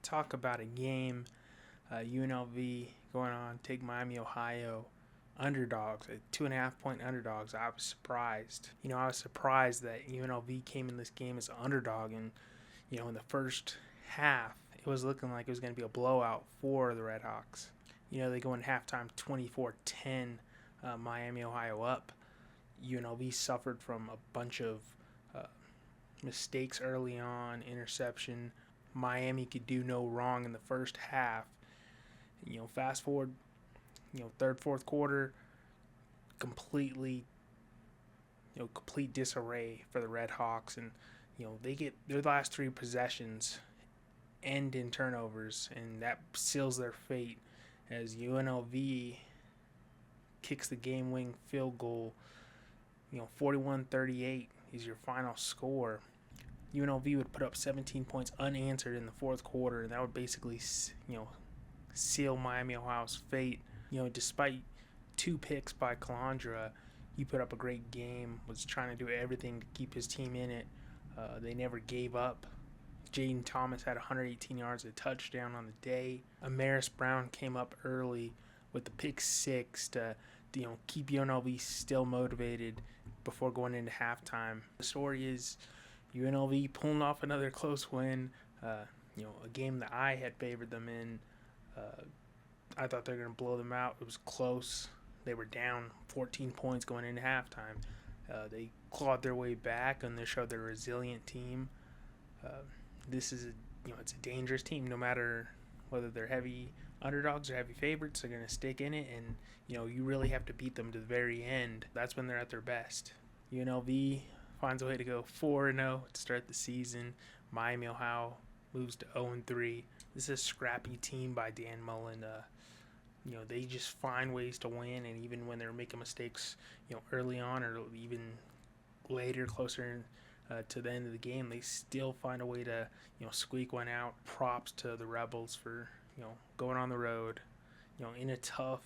talk about a game, UNLV going on, take Miami, Ohio, underdogs, 2.5 point underdogs. I was surprised. I was surprised that UNLV came in this game as an underdog, and in the first half, it was looking like it was going to be a blowout for the Redhawks. They go in halftime 24-10, Miami, Ohio up. UNLV suffered from a bunch of uh, mistakes early on, interception. Miami could do no wrong in the first half. Fast forward, third, fourth quarter, completely, complete disarray for the Red Hawks, and they get their last three possessions end in turnovers, and that seals their fate as UNLV kicks the game-winning field goal. 41-38 is your final score. UNLV would put up 17 points unanswered in the fourth quarter, and that would basically, seal Miami, Ohio's fate. Despite two picks by Calandra, he put up a great game, was trying to do everything to keep his team in it. They never gave up. Jaden Thomas had 118 yards, a touchdown on the day. Amaris Brown came up early with the pick six to keep UNLV still motivated before going into halftime. The story is UNLV pulling off another close win. A game that I had favored them in. I thought they were going to blow them out. It was close. They were down 14 points going into halftime. They clawed their way back, and they showed they're a resilient team. This is it's a dangerous team. No matter whether they're heavy underdogs or heavy favorites, they're going to stick in it, and you really have to beat them to the very end. That's when they're at their best. UNLV finds a way to go 4-0 to start the season. Miami, Ohio moves to 0-3. This is a scrappy team by Dan Mullen. They just find ways to win, and even when they're making mistakes, early on or even later, closer to the end of the game, they still find a way to, squeak one out. Props to the Rebels for, going on the road, in a tough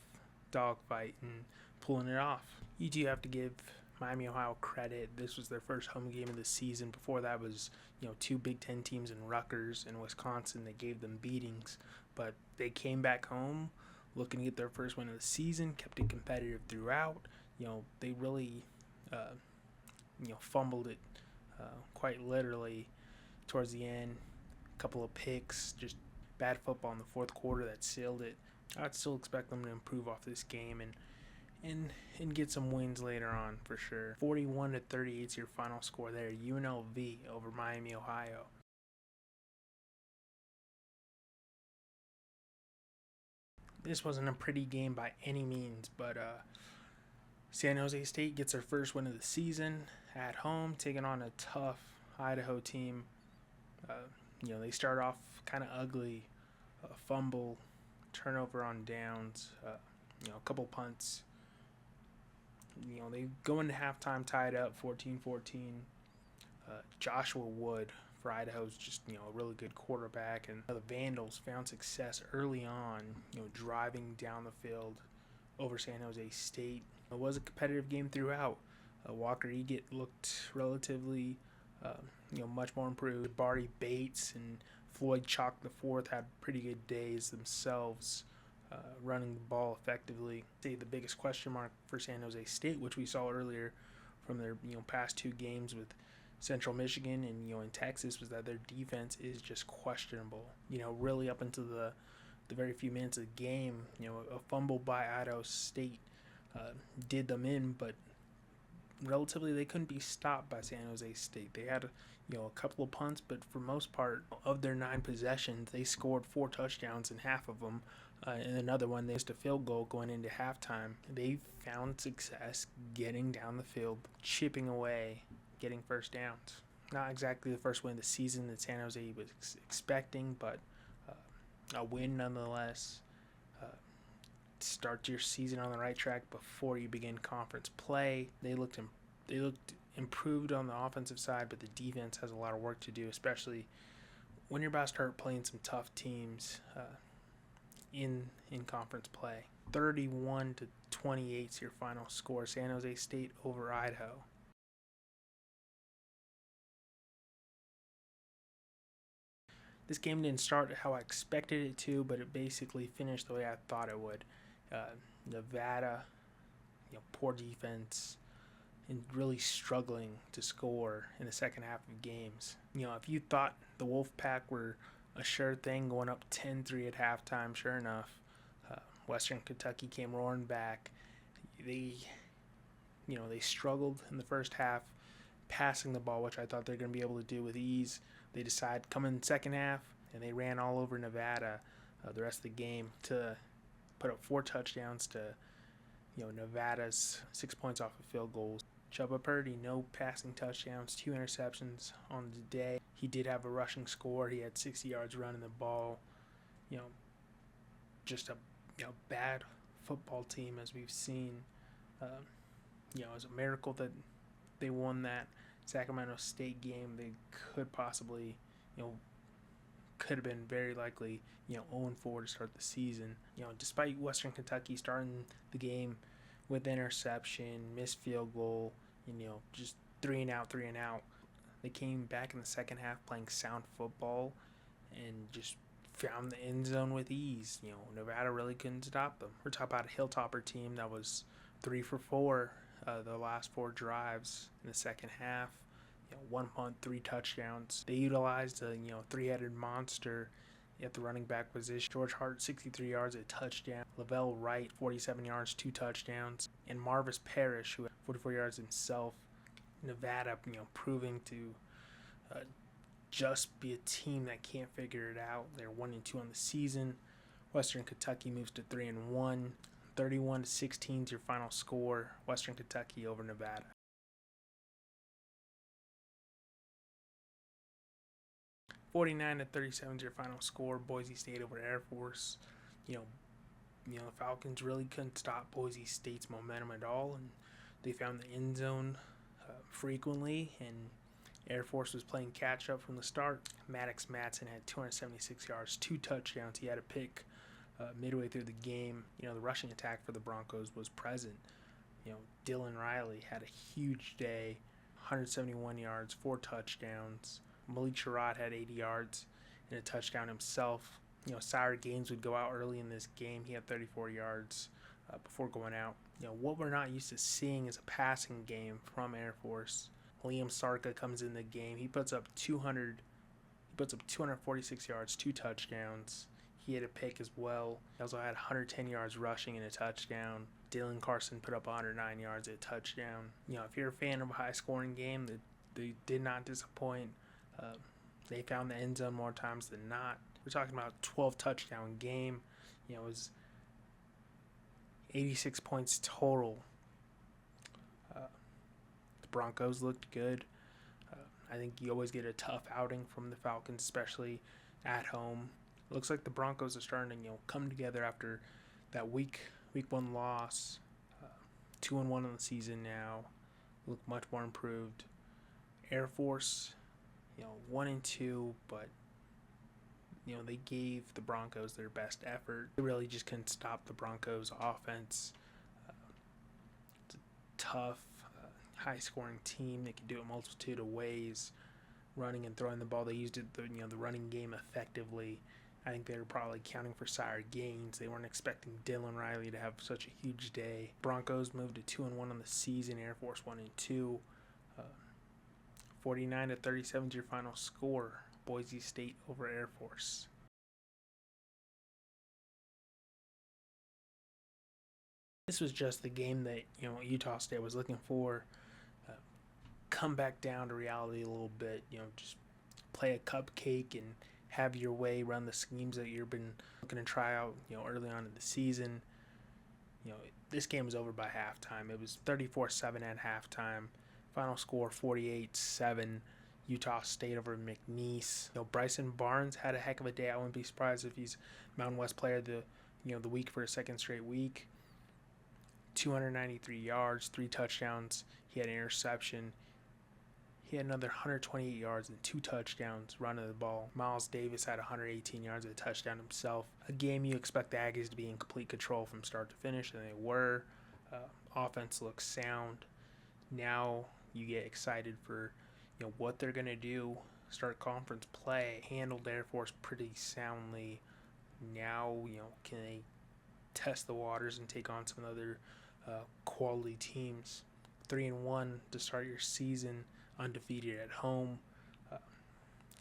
dogfight and pulling it off. You do have to give Miami, Ohio credit. This was their first home game of the season. Before that was, two Big Ten teams in Rutgers and Wisconsin that gave them beatings. But they came back home looking to get their first win of the season, kept it competitive throughout. They really, fumbled it quite literally towards the end. A couple of picks, just bad football in the fourth quarter that sealed it. I'd still expect them to improve off this game and get some wins later on for sure. 41-38 is your final score there. UNLV over Miami, Ohio. This wasn't a pretty game by any means, but San Jose State gets their first win of the season at home, taking on a tough Idaho team. They start off kind of ugly, fumble, turnover on downs, a couple punts. They go into halftime tied up 14-14. Joshua Wood for Idaho is just, a really good quarterback. And the Vandals found success early on, driving down the field over San Jose State. It was a competitive game throughout. Walker Eget looked relatively, much more improved. Barty Bates and Floyd Chalk IV had pretty good days themselves, running the ball effectively. The biggest question mark for San Jose State, which we saw earlier from their past two games with Central Michigan and in Texas, was that their defense is just questionable. Really up until the very few minutes of the game, a fumble by Idaho State did them in, but relatively they couldn't be stopped by San Jose State. They had a couple of punts, but for most part of their 9 possessions, they scored 4 touchdowns in half of them. And another one, they missed a field goal going into halftime. They found success getting down the field, chipping away, getting first downs. Not exactly the first win of the season that San Jose was expecting, but a win nonetheless. Start your season on the right track before you begin conference play. They looked improved on the offensive side, but the defense has a lot of work to do, especially when you're about to start playing some tough teams in conference play. 31-28 is your final score. San Jose State over Idaho. This game didn't start how I expected it to, but it basically finished the way I thought it would. Nevada, poor defense, and really struggling to score in the second half of games. If you thought the Wolfpack were a sure thing going up 10-3 at halftime, sure enough, Western Kentucky came roaring back. They struggled in the first half passing the ball, which I thought they were going to be able to do with ease. They decided come in the second half, and they ran all over Nevada the rest of the game to put up 4 touchdowns to Nevada's 6 points off of field goals. Chubba Purdy, no passing touchdowns, 2 interceptions on the day. He did have a rushing score. He had 60 yards running the ball. Just a bad football team as we've seen. It was a miracle that they won that Sacramento State game. They could possibly, could have been very likely, 0-4 to start the season. Despite Western Kentucky starting the game with interception, missed field goal, just 3 and out. They came back in the second half playing sound football and just found the end zone with ease. Nevada really couldn't stop them. We're talking about a Hilltopper team that was 3 for 4 the last 4 drives in the second half. 1 punt, 3 touchdowns. They utilized a 3-headed monster at the running back position. George Hart, 63 yards, a touchdown. Lavelle Wright, 47 yards, 2 touchdowns. And Marvis Parrish, who had 44 yards himself. Nevada, proving to just be a team that can't figure it out. They're 1-2 on the season. Western Kentucky moves to 3-1. 31-16 is your final score. Western Kentucky over Nevada. 49-37 is your final score. Boise State over Air Force. The Falcons really couldn't stop Boise State's momentum at all, and they found the end zone frequently, and Air Force was playing catch up from the start. Maddox Matson had 276 yards, 2 touchdowns. He had a pick midway through the game. The rushing attack for the Broncos was present. Dylan Riley had a huge day, 171 yards, 4 touchdowns. Malik Sherrod had 80 yards and a touchdown himself. Sire Gaines would go out early in this game. He had 34 yards before going out. What we're not used to seeing is a passing game from Air Force. Liam Sarka comes in the game. He puts up 246 yards, 2 touchdowns. He had a pick as well. He also had 110 yards rushing and a touchdown. Dylan Carson put up 109 yards and a touchdown. If you're a fan of a high-scoring game, they did not disappoint. They found the end zone more times than not. We're talking about a 12-touchdown game. It was 86 points total. The Broncos looked good. I think you always get a tough outing from the Falcons, especially at home. It looks like the Broncos are starting to come together after that week 1 loss. 2-1 on the season now. Look much more improved. Air Force, 1-2, but they gave the Broncos their best effort. They really just couldn't stop the Broncos offense. It's a tough, high-scoring team. They can do it a multitude of ways, running and throwing the ball. They used it, the running game effectively. I think they were probably counting for Sire Gaines. They weren't expecting Dylan Riley to have such a huge day. Broncos moved to 2-1 on the season. Air Force 1-2. 49-37 is your final score. Boise State over Air Force. This was just the game that Utah State was looking for. Come back down to reality a little bit. Just play a cupcake and have your way, run the schemes that you've been looking to try out, early on in the season. This game was over by halftime. It was 34-7 at halftime. Final score 48-7. Utah State over McNeese. Bryson Barnes had a heck of a day. I wouldn't be surprised if he's Mountain West Player of the week for a second straight week. 293 yards, 3 touchdowns. He had an interception. He had another 128 yards and 2 touchdowns running the ball. Miles Davis had 118 yards and a touchdown himself. A game you expect the Aggies to be in complete control from start to finish, and they were. Offense looks sound. Now you get excited for what they're going to do start conference play, handled Air Force pretty soundly. Now, can they test the waters and take on some other quality teams? 3-1 to start your season, undefeated at home. Uh,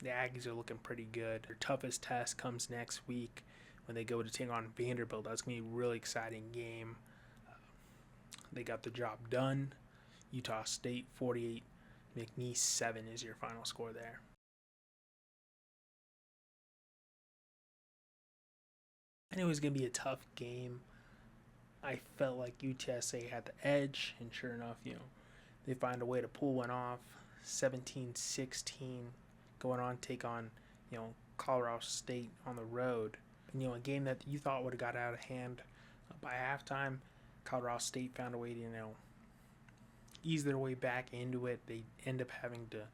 the Aggies are looking pretty good. Their toughest test comes next week when they go to take on Vanderbilt. That's going to be a really exciting game. They got the job done. Utah State 48, McNeese 7 is your final score there. I knew it was going to be a tough game. I felt like UTSA had the edge, and sure enough, they find a way to pull one off. 17-16, going on to take on, Colorado State on the road. And, a game that you thought would have got out of hand by halftime. Colorado State found a way to, ease their way back into it. They end up having to,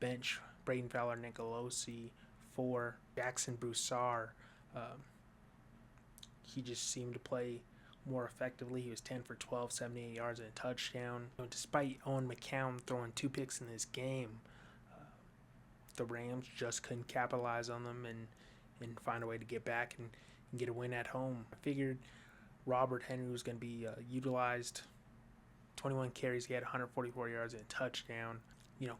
bench Braden Fowler-Nicolosi for Jackson Broussard. He just seemed to play more effectively. He was 10 for 12, 78 yards and a touchdown. Despite Owen McCown throwing 2 picks in this game, the Rams just couldn't capitalize on them and find a way to get back and get a win at home. I figured Robert Henry was going to be utilized. 21 carries, he had 144 yards and a touchdown.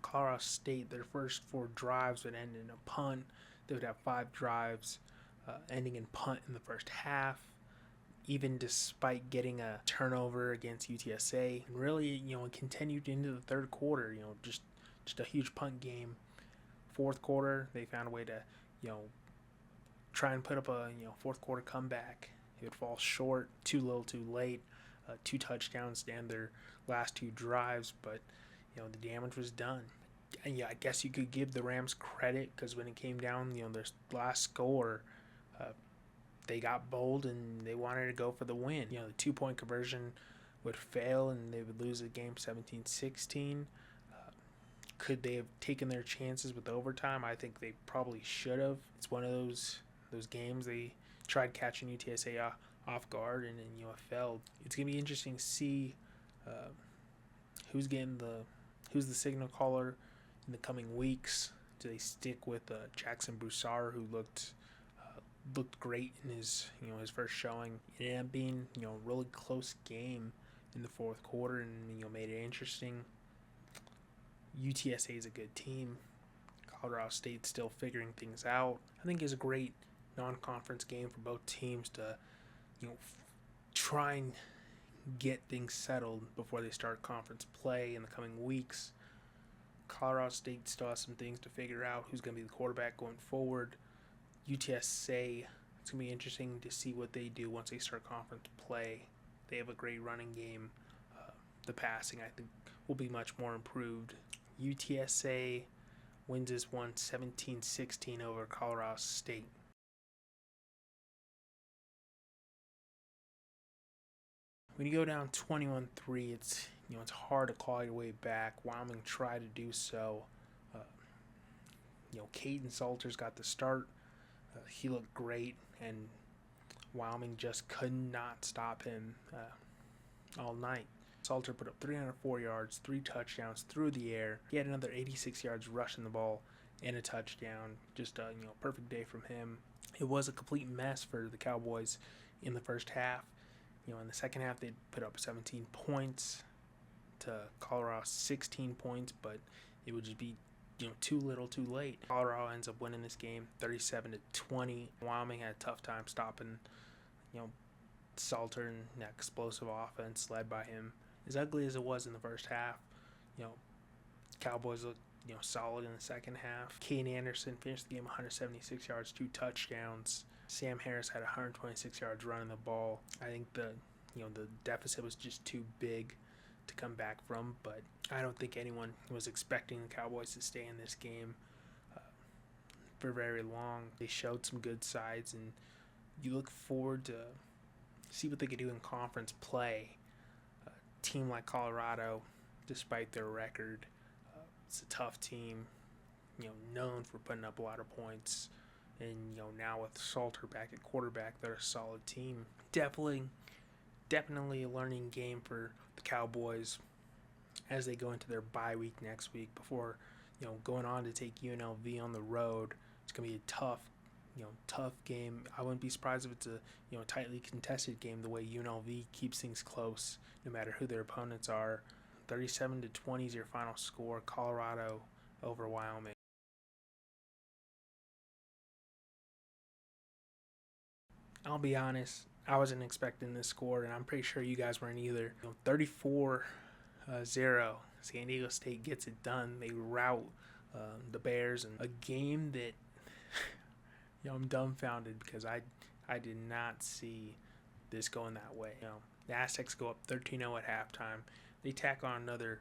Colorado State, their first 4 drives would end in a punt. They would have 5 drives ending in punt in the first half, even despite getting a turnover against UTSA. And really, it continued into the third quarter, just a huge punt game. Fourth quarter, they found a way to, try and put up a, fourth quarter comeback. It would fall short, too little, too late. 2 touchdowns to end their last 2 drives, but, the damage was done. And I guess you could give the Rams credit because when it came down, their last score, they got bold and they wanted to go for the win. The 2-point conversion would fail and they would lose the game 17-16. Could they have taken their chances with overtime? I think they probably should have. It's one of those games they tried catching UTSA off guard and then it failed. It's gonna be interesting to see who's the signal caller in the coming weeks. Do they stick with Jackson Broussard, who looked great in his first showing? It ended up being a really close game in the fourth quarter and made it interesting. UTSA is a good team. Colorado State's still figuring things out. I think it's a great non-conference game for both teams to try and get things settled before they start conference play in the coming weeks. Colorado State still has some things to figure out. Who's going to be the quarterback going forward? UTSA, it's going to be interesting to see what they do once they start conference play. They have a great running game. The passing, I think, will be much more improved. UTSA wins this one 17-16 over Colorado State. When you go down 21-3, it's hard to claw your way back. Wyoming tried to do so. Caden Salter's got the start. He looked great, and Wyoming just could not stop him all night. Salter put up 304 yards, 3 touchdowns through the air. He had another 86 yards rushing the ball and a touchdown. Just a perfect day from him. It was a complete mess for the Cowboys in the first half. In the second half, they put up 17 points to Colorado's 16 points, but it would just be too little, too late. Colorado ends up winning this game 37-20. Wyoming had a tough time stopping, Salter and that explosive offense led by him. As ugly as it was in the first half, Cowboys looked solid in the second half. Kane Anderson finished the game 176 yards, 2 touchdowns. Sam Harris had 126 yards running the ball. I think the deficit was just too big to come back from, but I don't think anyone was expecting the Cowboys to stay in this game for very long. They showed some good sides, and you look forward to see what they could do in conference play. A team like Colorado, despite their record, it's a tough team, known for putting up a lot of points. And, now with Salter back at quarterback, they're a solid team. Definitely a learning game for the Cowboys as they go into their bye week next week before going on to take UNLV on the road. It's going to be a tough game. I wouldn't be surprised if it's a tightly contested game the way UNLV keeps things close no matter who their opponents are. 37-20 is your final score. Colorado over Wyoming. I'll be honest, I wasn't expecting this score, and I'm pretty sure you guys weren't either. 34-0. San Diego State gets it done. They rout the Bears in a game that I'm dumbfounded because I did not see this going that way. The Aztecs go up 13-0 at halftime. They tack on another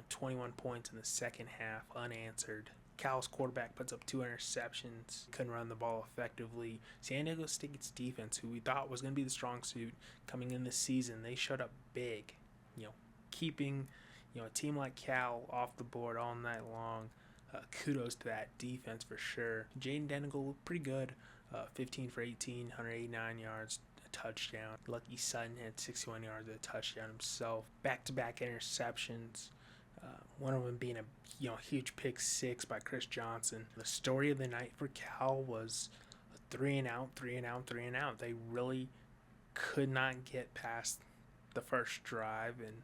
21 points in the second half unanswered. Cal's quarterback puts up 2 interceptions, couldn't run the ball effectively. San Diego State's defense, who we thought was going to be the strong suit coming in this season, they showed up big, keeping a team like Cal off the board all night long. Kudos to that defense for sure. Jaden Denigal looked pretty good, 15 for 18, 189 yards, a touchdown. Lucky Sutton had 61 yards, a touchdown himself. Back-to-back interceptions. One of them being a huge pick six by Chris Johnson. The story of the night for Cal was a 3-and-out. They really could not get past the first drive and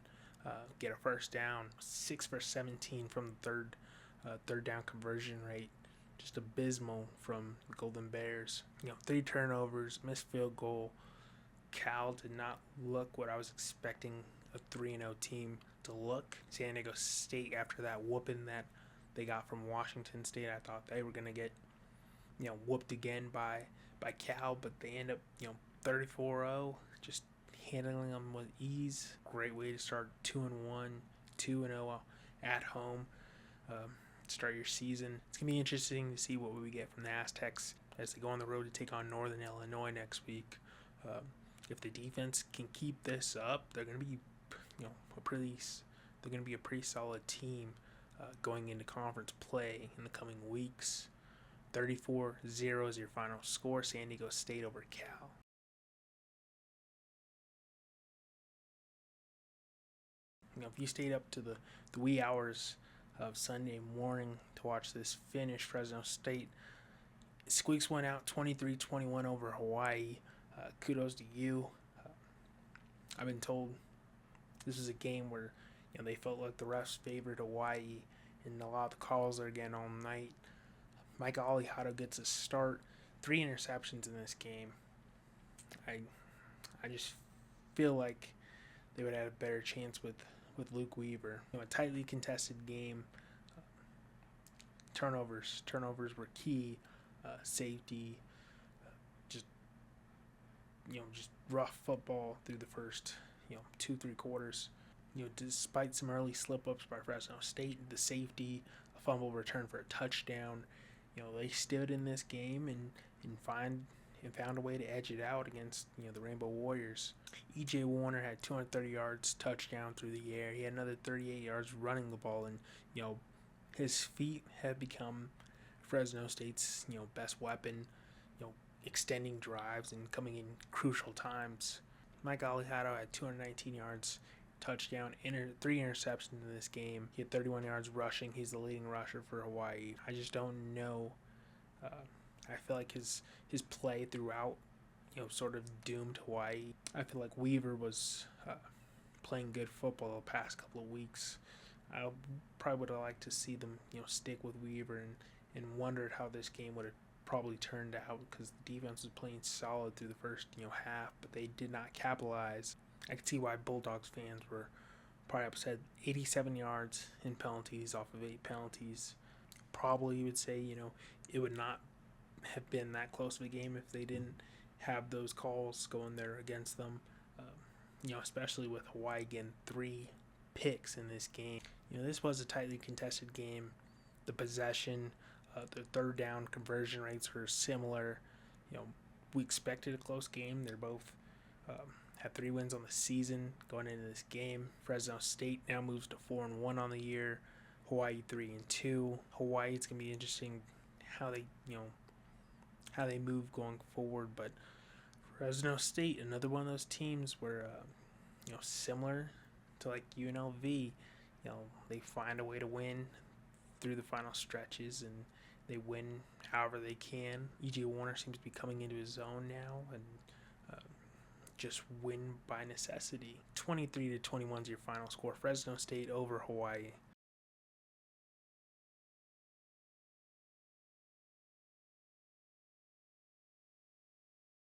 get a first down. 6 for 17 from the third down conversion rate. Just abysmal from the Golden Bears. 3 turnovers, missed field goal. Cal did not look what I was expecting a 3-0 team to look. San Diego State, after that whooping that they got from Washington State, I thought they were going to get whooped again by Cal, but they end up 34-0, just handling them with ease. Great way to start 2-1, 2-0 at home. Start your season. It's going to be interesting to see what we get from the Aztecs as they go on the road to take on Northern Illinois next week. If the defense can keep this up, they're going to be a pretty solid team going into conference play in the coming weeks. 34-0 is your final score. San Diego State over Cal. If you stayed up to the wee hours of Sunday morning to watch this finish, Fresno State squeaks one out 23-21 over Hawaii. Kudos to you. I've been told this is a game where they felt like the refs favored Hawaii, and a lot of the calls are again all night. Mike Alihado gets a start, 3 interceptions in this game. I just feel like they would have a better chance with Luke Weaver. A tightly contested game. Turnovers were key. Safety. Just rough football through the first 2-3 quarters. Despite some early slip-ups by Fresno State, the safety, a fumble return for a touchdown, they stood in this game and found a way to edge it out against the Rainbow Warriors. E.J. Warner had 230 yards, touchdown through the air. He had another 38 yards running the ball, and his feet have become Fresno State's best weapon. Extending drives and coming in crucial times. Mike Alihado had 219 yards, touchdown, 3 interceptions in this game. He had 31 yards rushing. He's the leading rusher for Hawaii. I just don't know. I feel like his play throughout, sort of doomed Hawaii. I feel like Weaver was playing good football the past couple of weeks. I probably would have liked to see them, stick with Weaver and wondered how this game would have probably turned out because the defense was playing solid through the first half, but they did not capitalize. I could see why Bulldogs fans were probably upset. 87 yards in penalties off of 8 penalties. Probably you would say it would not have been that close of a game if they didn't have those calls going there against them. Especially with Hawaii getting 3 picks in this game. This was a tightly contested game. The possession, the third down conversion rates were similar. We expected a close game. They're both have 3 wins on the season going into this game. Fresno State now moves to 4-1 on the year. Hawaii 3-2. Hawaii, it's gonna be interesting how they move going forward. But Fresno State, another one of those teams where similar to like UNLV, they find a way to win through the final stretches, and they win however they can. E.J. Warner seems to be coming into his zone now, and just win by necessity. 23-21 is your final score. Fresno State over Hawaii.